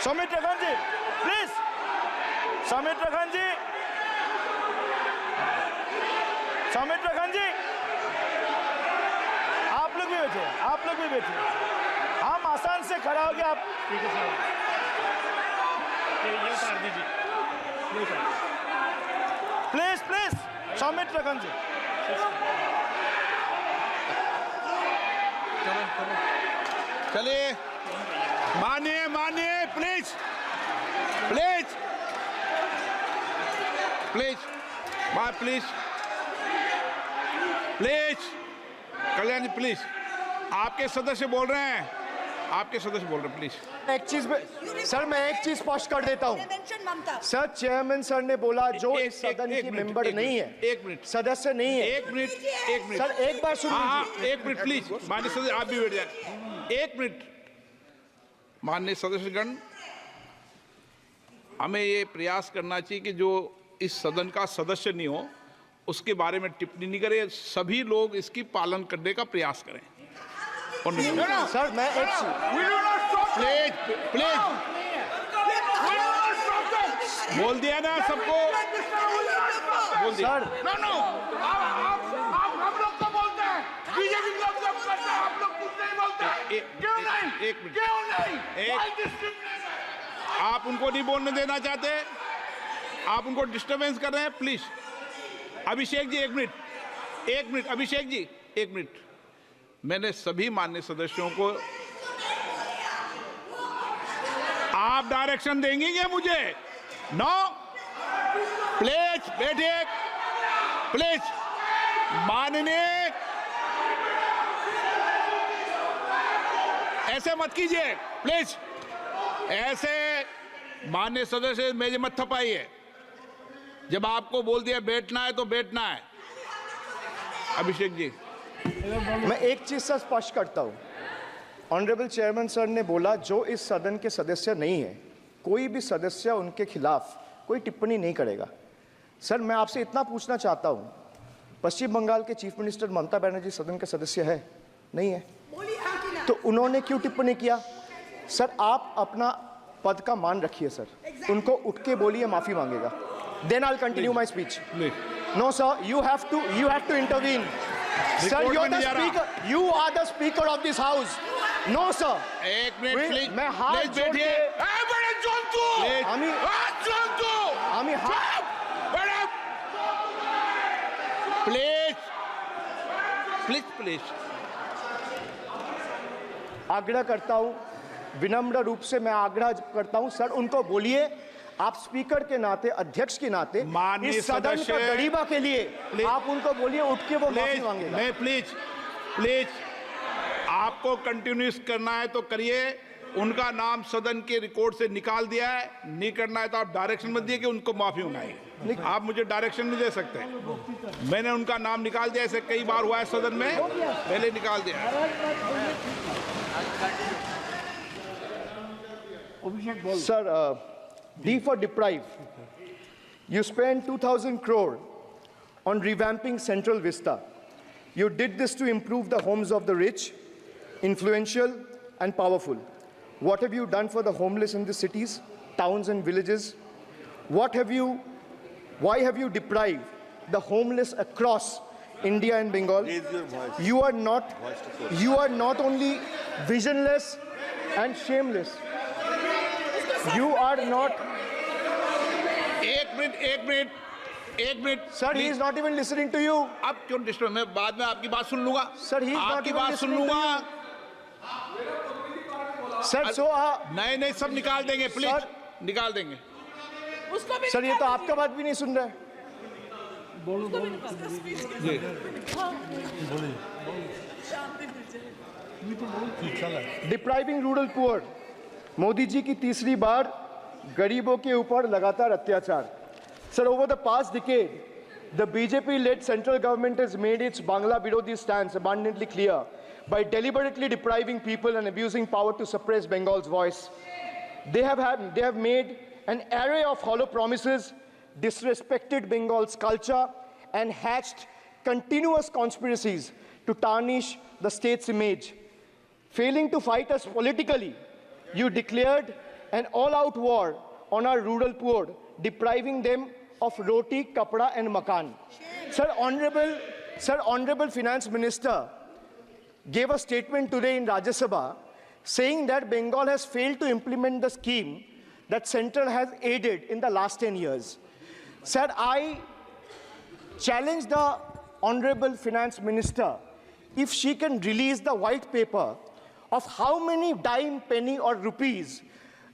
सौमित्र खान जी please, Saumitra Khan जी, सौमित्र खान जी, आप लोग भी बैठे, आप लोग भी बैठे। हम आसान से खड़ा हो गया, आप ठीक है साहब, ये उतार दीजिए प्लीज प्लीज, सौमित्र खान जी। चलिए, मानिए मानिए, प्लीज प्लीज प्लीज, माँ please please, Kalyan ji please, आपके सदस्य बोल रहे हैं, आपके सदस्य बोल रहे हैं, प्लीज। एक चीज सर, मैं एक चीज स्पष्ट कर देता हूँ सर। चेयरमैन सर ने बोला जो इस सदन की मेंबर नहीं है, एक मिनट, सदस्य नहीं है। एक मिनट, एक मिनट सर, एक बार सुन लीजिए। एक मिनट प्लीज, माननीय सदस्य आप भी बैठ जाए, एक मिनट। माननीय सदस्यगण, हमें ये प्रयास करना चाहिए कि जो इस सदन का सदस्य नहीं हो उसके बारे में टिप्पणी नहीं करें, सभी लोग इसकी पालन करने का प्रयास करें। सर मैं एक प्लीज प्लीज, बोल दिया ना सबको, बोल दिया। सर आप हम लोग को बोलते हैं, बीजेपी लोग जब करते हैं आप लोग कुछ नहीं बोलते, क्यों नहीं? एक मिनट, क्यों नहीं? Why discrimination? आप उनको नहीं बोलने देना चाहते, आप उनको डिस्टर्बेंस कर रहे हैं, प्लीज। अभिषेक जी एक मिनट, एक मिनट, अभिषेक जी एक मिनट। मैंने सभी माननीय सदस्यों को, आप डायरेक्शन देंगे क्या मुझे? नो, प्लीज बैठिए, प्लीज। माननीय, ऐसे मत कीजिए प्लीज, ऐसे माननीय सदस्य मेरे मत थपाइए। जब आपको बोल दिया बैठना है तो बैठना है। अभिषेक जी, मैं एक चीज से स्पष्ट करता हूँ। ऑनरेबल चेयरमैन सर ने बोला जो इस सदन के सदस्य नहीं है, कोई भी सदस्य उनके खिलाफ कोई टिप्पणी नहीं करेगा। सर मैं आपसे इतना पूछना चाहता हूँ, पश्चिम बंगाल के चीफ मिनिस्टर ममता बनर्जी सदन के सदस्य है? नहीं है, तो उन्होंने क्यों टिप्पणी किया? सर आप अपना पद का मान रखिए सर, उनको उठ के बोलिए माफी मांगेगा। Then I will continue my speech. No sir, you have to intervene. Sir, you're the speaker. You are the speaker of this house. No sir. एक मिनट प्लीज, मैं हाथ जोड़ के बड़े जंतु, আমি जंतु, আমি হাত बड़े प्लीज प्लीज प्लीज, आग्रह करता हूं, विनम्र रूप से मैं आग्रह करता हूं सर, उनको बोलिए आप स्पीकर के नाते, अध्यक्ष के नाते, माननीय इस सदन सदस्य, का गरिमा के लिए आप उनको बोलिए उठ के वो माफी मांगेगा। नहीं प्लीज प्लीज, आपको कंटिन्यूस करना है तो करिए। उनका नाम सदन के रिकॉर्ड से निकाल दिया है, नहीं करना है तो आप डायरेक्शन मत दिए कि उनको माफी मंगाई। आप मुझे डायरेक्शन नहीं दे सकते, मैंने उनका नाम निकाल दिया, ऐसे कई बार हुआ है सदन में, पहले निकाल दिया है। Sir, D for deprive. You spent 2,000 crore on revamping Central Vista. You did this to improve the homes of the rich, influential, and powerful. What have you done for the homeless in the cities, towns, and villages? Why have you deprived the homeless across India and Bengal? You are not only visionless and shameless. You are not. एक minute Sir, he is not even listening to you. अब क्यों disturb? मैं बाद में आपकी बात सुन लूंगा। Sir, he is not आपकी even बात सुन listening to लूंगा। Sir, so नहीं सब निकाल देंगे, प्लीज Sir, निकाल देंगे। सर ये तो आपका बात भी नहीं सुन रहा है। Depriving rural poor, Modi ji की तीसरी बार गरीबों के ऊपर लगातार अत्याचार। Sir, over the past decade, the BJP-led central government has made its Bangla Birodhi stance abundantly clear by deliberately depriving people and abusing power to suppress Bengal's voice. They have made an array of hollow promises, disrespected Bengal's culture, and hatched continuous conspiracies to tarnish the state's image. Failing to fight us politically, you declared an all-out war on our rural poor, depriving them of roti, kapda and makan. Sir, Honorable Finance Minister gave a statement today in Rajya Sabha saying that Bengal has failed to implement the scheme that Central has aided in the last 10 years. Sir, I challenge the Honorable Finance Minister if she can release the white paper of how many dime, penny or rupees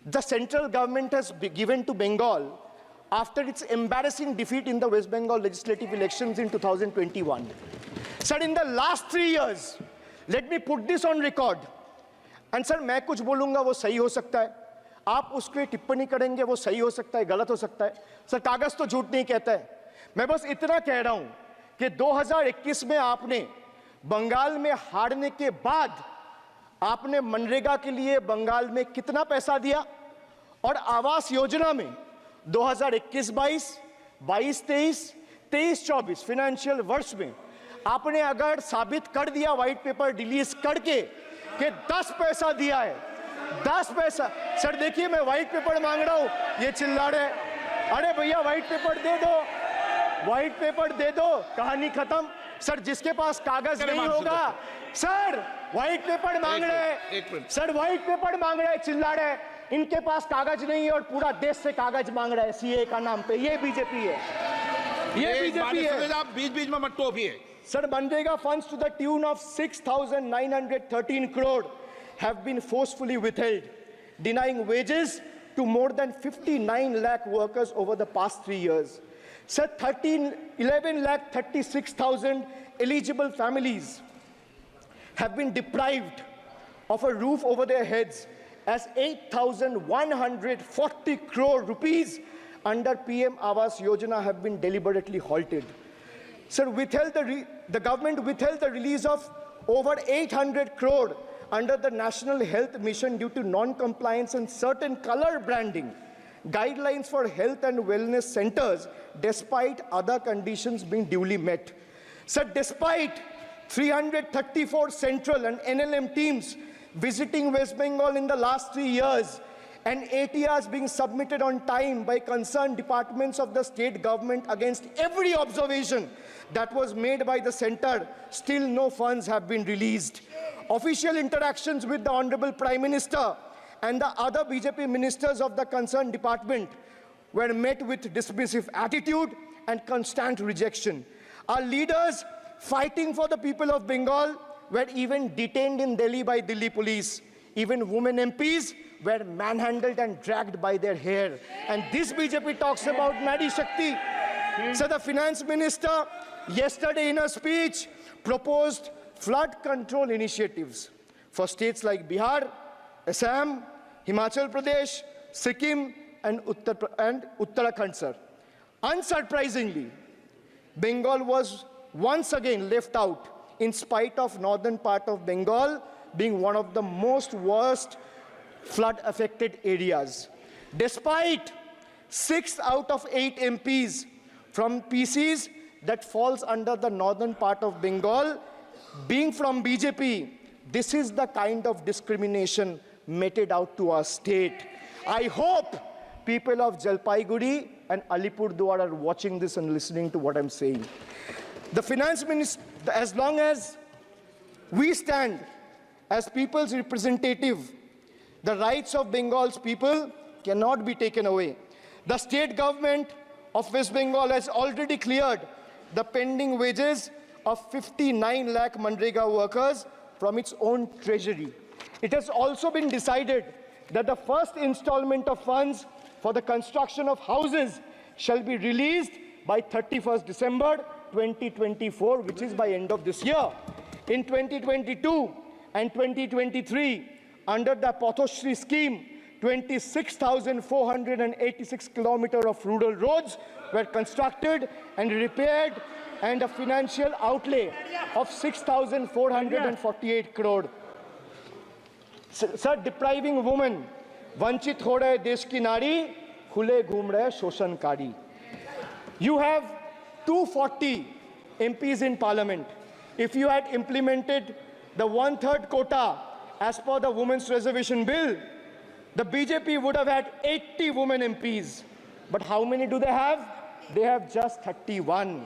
the central government has given to Bengal after its embarrassing defeat in the West Bengal legislative elections in 2021. Sir, in the last 3 years, let me put this on record. And sir, मैं कुछ बोलूँगा वो सही हो सकता है, आप उसके टिप्पणी करेंगे वो सही हो सकता है, गलत हो सकता है. सर, कागज तो झूठ नहीं कहता है. मैं बस इतना कह रहा हूँ कि 2021 में आपने बंगाल में हारने के बाद आपने मनरेगा के लिए बंगाल में कितना पैसा दिया और आवास योजना में 2021-22, 22-23, 23-24 फाइनेंशियल वर्ष में आपने अगर साबित कर दिया व्हाइट पेपर रिलीज करके कि 10 पैसा दिया है, 10 पैसा. सर देखिए, मैं व्हाइट पेपर मांग रहा हूं, ये चिल्ला रहे. अरे भैया व्हाइट पेपर दे दो, व्हाइट पेपर दे दो, कहानी खत्म. सर जिसके पास कागज नहीं होगा, सर व्हाइट पेपर मांग रहे हैं, सर व्हाइट पेपर मांग रहे हैं, चिल्ला रहे हैं. इनके पास कागज नहीं है और पूरा देश से कागज मांग रहा है सीए का नाम पे. ये बीजेपी है, ये बीजेपी है. बीच-बीच में मत टोकिए. Sir, Manrega funds to the tune of 6,913 crore have been forcefully withheld, denying wages to more than 59 lakh workers over the past 3 years. Sir, 11 lakh 36,000 eligible families have been deprived of a roof over their heads as 8,140 crore rupees under PM Awas Yojana have been deliberately halted. Sir, the government withheld the release of over 800 crore under the National Health Mission due to non-compliance and certain color branding guidelines for health and wellness centers, despite other conditions being duly met. Sir, despite 334 central and NLM teams visiting West Bengal in the last 3 years, and ATRs being submitted on time by concerned departments of the state government against every observation that was made by the center, still no funds have been released. Official interactions with the Honorable Prime Minister and the other BJP ministers of the concerned department were met with dismissive attitude and constant rejection. Our leaders fighting for the people of Bengal were even detained in Delhi by Delhi police. Even women MPs were manhandled and dragged by their hair. And this BJP talks about Nari Shakti. So the finance minister yesterday in a speech proposed flood control initiatives for states like Bihar, Assam, Himachal Pradesh, Sikkim and Uttarakhand, sir. Unsurprisingly, Bengal was once again left out in spite of northern part of Bengal being one of the most worst flood-affected areas. Despite 6 out of 8 MPs from PCs that falls under the northern part of Bengal being from BJP, this is the kind of discrimination meted out to our state. I hope people of Jalpaiguri and Alipurduar are watching this and listening to what I'm saying. The finance minister, as long as we stand as people's representative, the rights of Bengal's people cannot be taken away. The state government of West Bengal has already cleared the pending wages of 59 lakh Manrega workers from its own treasury. It has also been decided that the first installment of funds for the construction of houses shall be released by 31st December 2024, which is by end of this year. In 2022 and 2023, under the Pathoshri scheme, 26,486 kilometers of rural roads were constructed and repaired, and a financial outlay of 6,448 crore. Sir, depriving women, vanchit ho rahe desh ki nari, khule ghum rahe shoshankari. You have 240 MPs in parliament. If you had implemented the 1/3 quota as per the Women's Reservation Bill, the BJP would have had 80 women MPs. But how many do they have? They have just 31,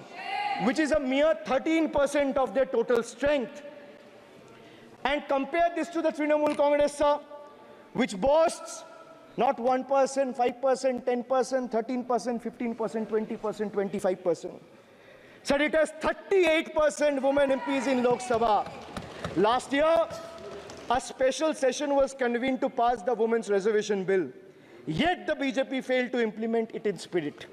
which is a mere 13% of their total strength. And compare this to the Trinamool Congress, sir, which boasts not 1%, 5%, 10%, 13%, 15%, 20%, 25%. Sir, it has 38% women MPs in Lok Sabha. Last year, a special session was convened to pass the Women's Reservation Bill. Yet the BJP failed to implement it in spirit.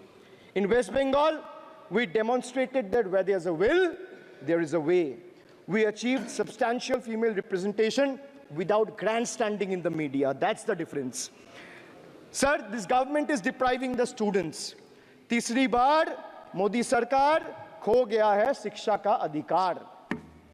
In West Bengal, we demonstrated that where there's a will, there is a way. We achieved substantial female representation without grandstanding in the media. That's the difference. Sir, this government is depriving the students. तीसरी बार मोदी सरकार खो गया है शिक्षा का अधिकार.